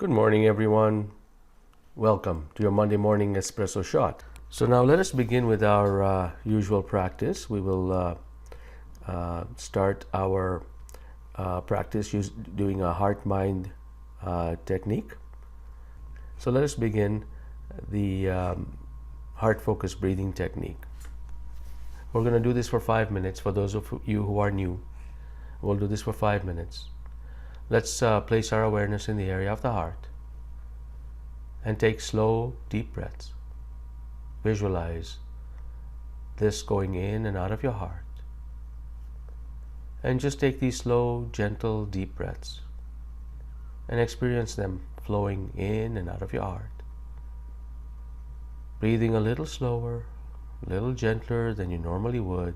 Good morning, everyone. Welcome to your Monday morning espresso shot. So now let us begin with our usual practice. We will start our practice doing a heart-mind technique. So let us begin the heart-focused breathing technique. We're going to do this for 5 minutes. For those of you who are new, we'll do this for 5 minutes. Let's place our awareness in the area of the heart and take slow, deep breaths. Visualize this going in and out of your heart. And just take these slow, gentle, deep breaths and experience them flowing in and out of your heart. Breathing a little slower, a little gentler than you normally would.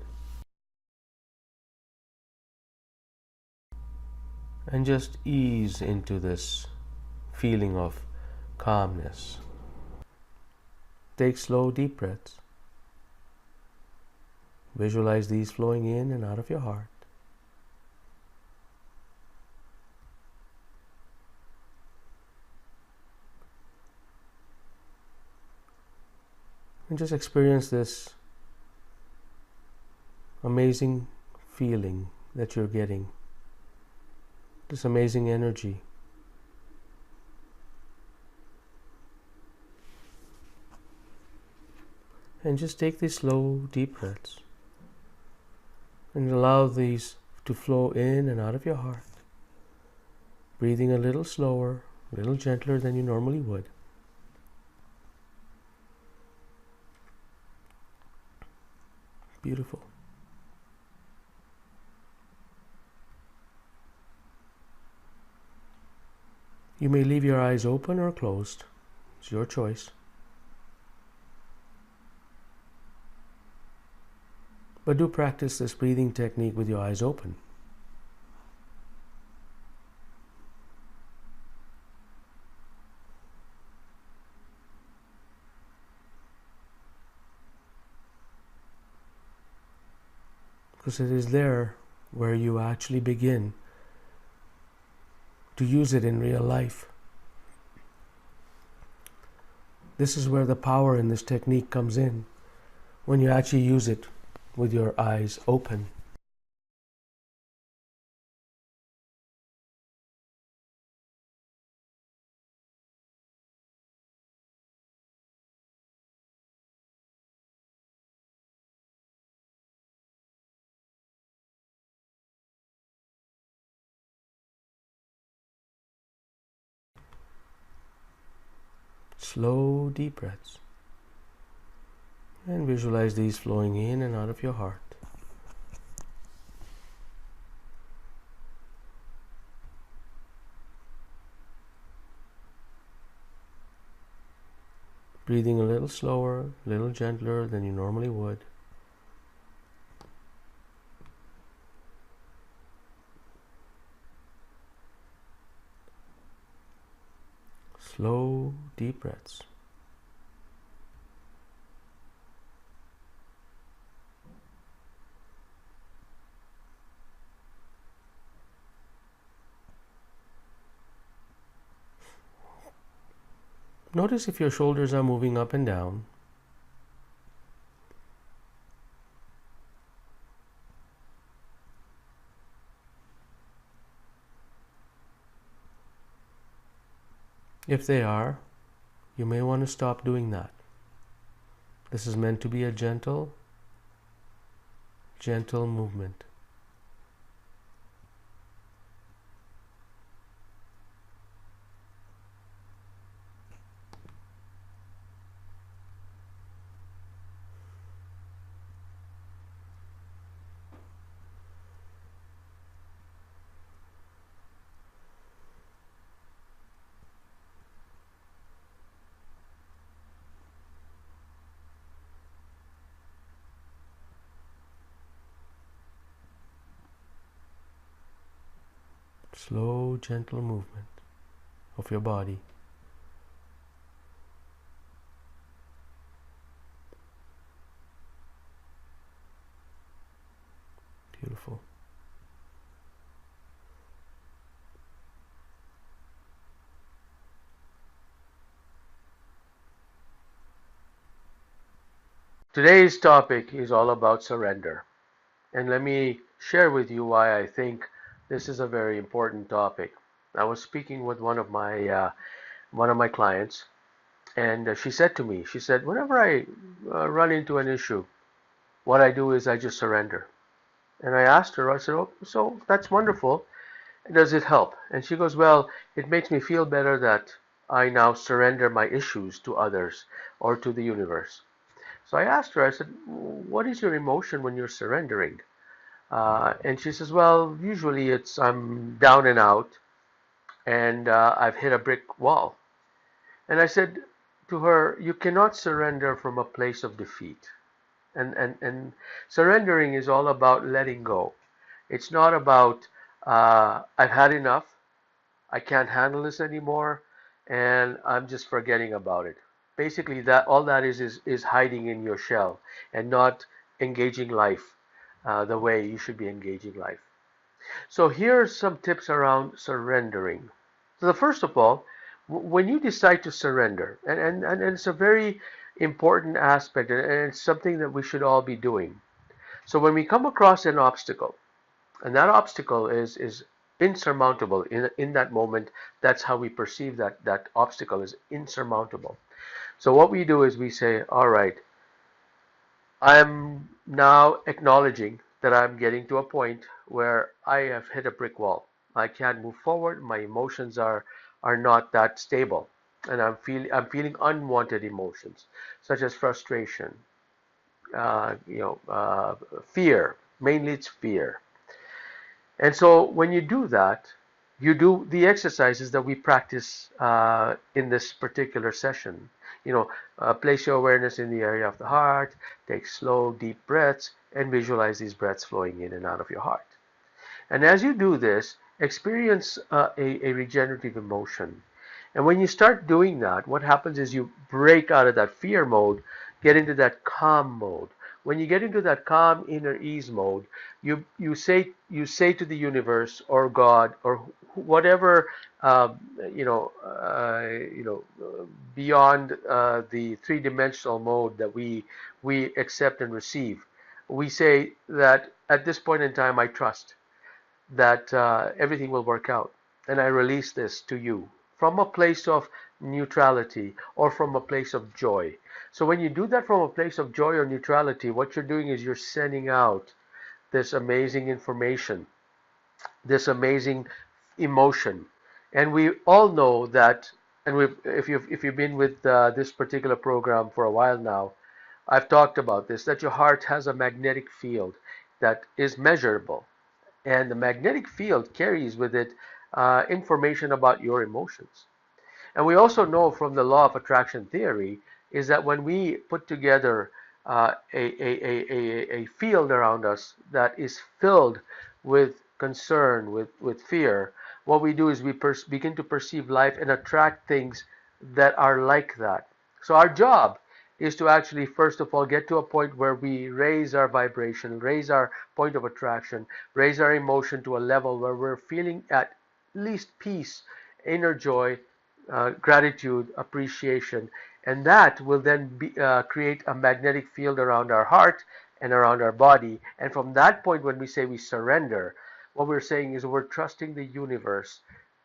And just ease into this feeling of calmness. Take slow, deep breaths. Visualize these flowing in and out of your heart. And just experience this amazing feeling that you're getting. This amazing energy. And just take these slow, deep breaths and allow these to flow in and out of your heart. Breathing a little slower, a little gentler than you normally would. Beautiful. You may leave your eyes open or closed. It's your choice. But do practice this breathing technique with your eyes open. Because it is there where you actually begin to use it in real life. This is where the power in this technique comes in, when you actually use it with your eyes open. Slow, deep breaths. And visualize these flowing in and out of your heart. Breathing a little slower, a little gentler than you normally would. Slow, deep breaths. Notice if your shoulders are moving up and down. If they are, you may want to stop doing that. This is meant to be a gentle movement. Slow, gentle movement of your body. Beautiful. Today's topic is all about surrender. And let me share with you why I think this is a very important topic. I was speaking with one of my clients, and she said to me, she said, whenever I run into an issue, what I do is I just surrender. And I asked her, I said, oh, so that's wonderful. Does it help? And she goes, well, it makes me feel better that I now surrender my issues to others or to the universe. So I asked her, I said, what is your emotion when you're surrendering? And she says, well, usually it's I'm down and out and I've hit a brick wall. And I said to her, you cannot surrender from a place of defeat. And surrendering is all about letting go. It's not about I've had enough, I can't handle this anymore, and I'm just forgetting about it. Basically, that all that is hiding in your shell and not engaging life the way you should be engaging life. So here are some tips around surrendering. So the first of all, when you decide to surrender, and it's a very important aspect, and it's something that we should all be doing. So when we come across an obstacle, and that obstacle is insurmountable in that moment, that's how we perceive that obstacle is insurmountable. So what we do is we say, all right, I'm now acknowledging that I'm getting to a point where I have hit a brick wall. I can't move forward. My emotions are not that stable, and I'm feeling unwanted emotions such as frustration, fear. Mainly, it's fear. And so when you do that, you do the exercises that we practice in this particular session. Place your awareness in the area of the heart, take slow, deep breaths, and visualize these breaths flowing in and out of your heart. And as you do this, experience a regenerative emotion. And when you start doing that, what happens is you break out of that fear mode, get into that calm mode. When you get into that calm inner ease mode, you say to the universe or God or whatever you know beyond the three-dimensional mode that we accept and receive. We say that at this point in time, I trust that everything will work out. And I release this to you from a place of neutrality or from a place of joy. So when you do that from a place of joy or neutrality, what you're doing is you're sending out this amazing information, this amazing emotion. And we all know that, and if you've been with this particular program for a while now, I've talked about this, that your heart has a magnetic field that is measurable, and the magnetic field carries with it information about your emotions. And we also know from the law of attraction theory is that when we put together a field around us that is filled with concern, with fear, what we do is we begin to perceive life and attract things that are like that. So our job is to actually, first of all, get to a point where we raise our vibration, raise our point of attraction, raise our emotion to a level where we're feeling at least peace, inner joy, gratitude, appreciation, and that will then create a magnetic field around our heart and around our body. And from that point, when we say we surrender, what we're saying is we're trusting the universe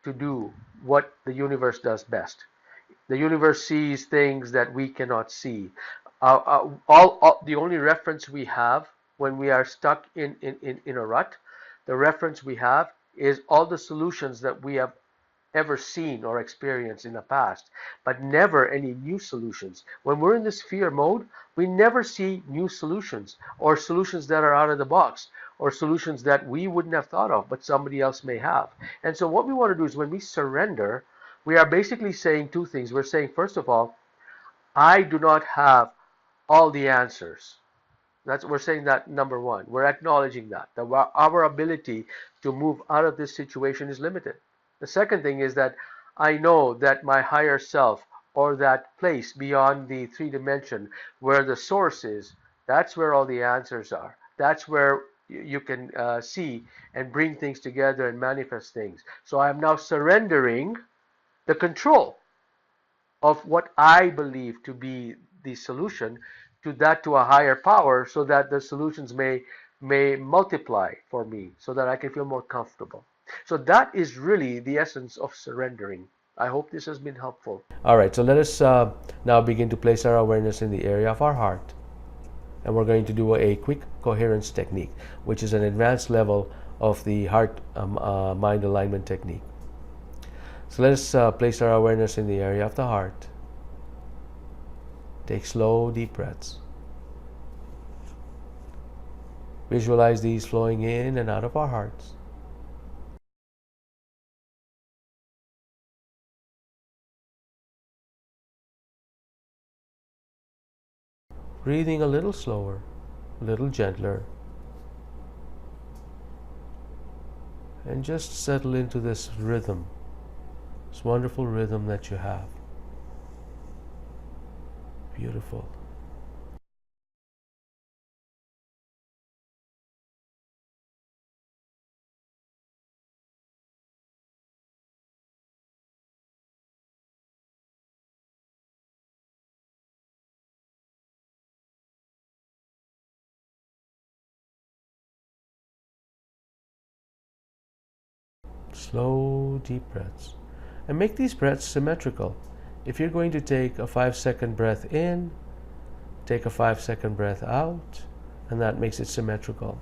to do what the universe does best. The universe sees things that we cannot see. The only reference we have when we are stuck in a rut, the reference we have is all the solutions that we have ever seen or experienced in the past, but never any new solutions. When we're in this fear mode, we never see new solutions or solutions that are out of the box or solutions that we wouldn't have thought of, but somebody else may have. And so what we want to do is when we surrender, we are basically saying two things. We're saying, first of all, I do not have all the answers. We're saying that number one. We're acknowledging that our ability to move out of this situation is limited. The second thing is that I know that my higher self or that place beyond the three dimension where the source is, that's where all the answers are. That's where you can see and bring things together and manifest things. So I'm now surrendering the control of what I believe to be the solution to that to a higher power so that the solutions may multiply for me so that I can feel more comfortable. So that is really the essence of surrendering. I hope this has been helpful. All right, so let us now begin to place our awareness in the area of our heart. And we're going to do a quick coherence technique, which is an advanced level of the heart mind alignment technique. So let us place our awareness in the area of the heart. Take slow, deep breaths. Visualize these flowing in and out of our hearts. Breathing a little slower, a little gentler, and just settle into this rhythm, this wonderful rhythm that you have. Beautiful. Slow, deep breaths. And make these breaths symmetrical. If you're going to take a 5-second breath in, take a 5-second breath out, and that makes it symmetrical.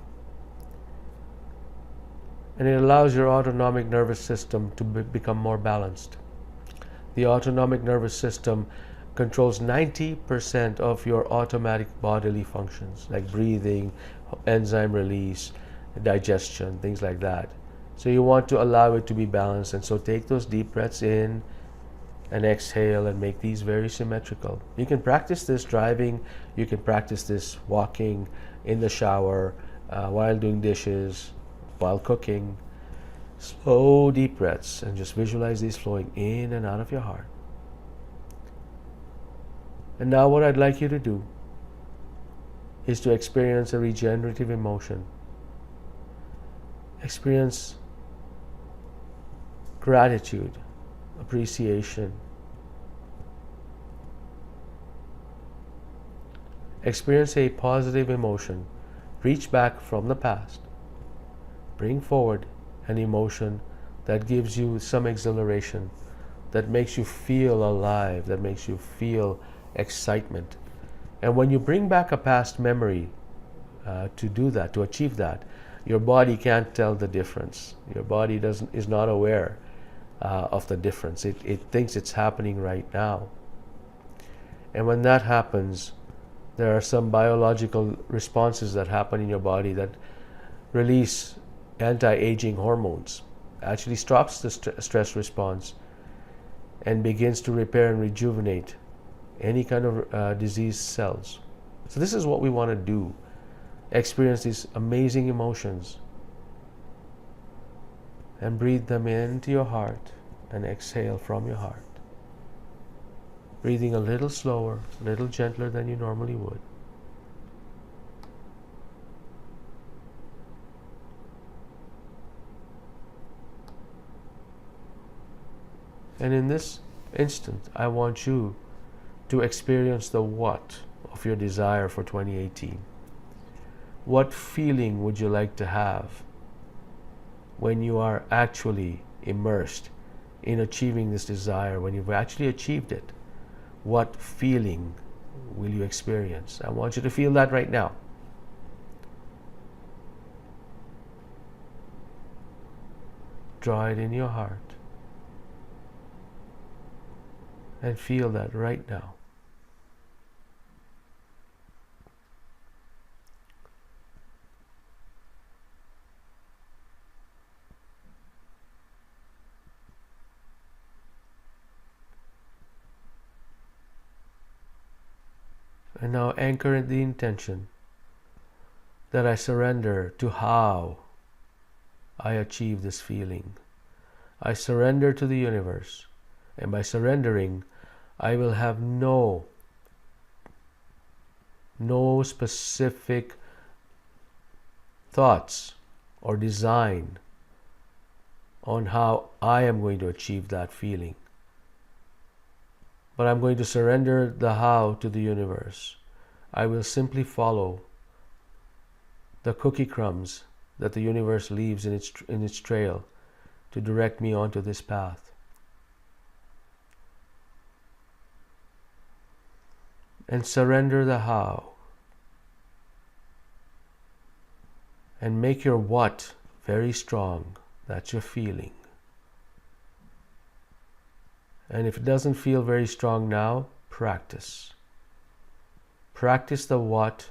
And it allows your autonomic nervous system to become more balanced. The autonomic nervous system controls 90% of your automatic bodily functions, like breathing, enzyme release, digestion, things like that. So you want to allow it to be balanced, and so take those deep breaths in and exhale and make these very symmetrical. You can practice this driving, you can practice this walking, in the shower, while doing dishes, while cooking. Slow, deep breaths, and just visualize these flowing in and out of your heart. And now what I'd like you to do is to experience a regenerative emotion. Experience gratitude, appreciation. Experience a positive emotion. Reach back from the past. Bring forward an emotion that gives you some exhilaration, that makes you feel alive, that makes you feel excitement. And when you bring back a past memory to do that, to achieve that, your body can't tell the difference. Your body is not aware of the difference. It thinks it's happening right now. And when that happens, there are some biological responses that happen in your body that release anti-aging hormones. Actually stops the stress response and begins to repair and rejuvenate any kind of diseased cells. So this is what we want to do. Experience these amazing emotions and breathe them into your heart and exhale from your heart. Breathing a little slower, a little gentler than you normally would. And in this instant, I want you to experience the what of your desire for 2018. What feeling would you like to have when you are actually immersed in achieving this desire, when you've actually achieved it? What feeling will you experience? I want you to feel that right now. Draw it in your heart and feel that right now. And now anchor the intention that I surrender to how I achieve this feeling. I surrender to the universe, and by surrendering, I will have no specific thoughts or design on how I am going to achieve that feeling. But I'm going to surrender the how to the universe. I will simply follow the cookie crumbs that the universe leaves in its trail to direct me onto this path. And surrender the how. And make your what very strong. That's your feeling. And if it doesn't feel very strong now, practice. Practice the what,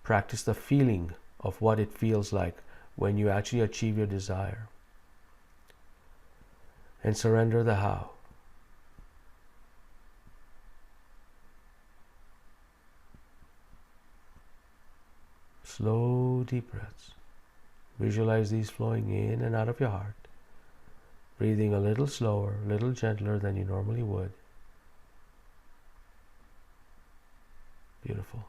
practice the feeling of what it feels like when you actually achieve your desire. And surrender the how. Slow, deep breaths. Visualize these flowing in and out of your heart. Breathing a little slower, a little gentler than you normally would. Beautiful.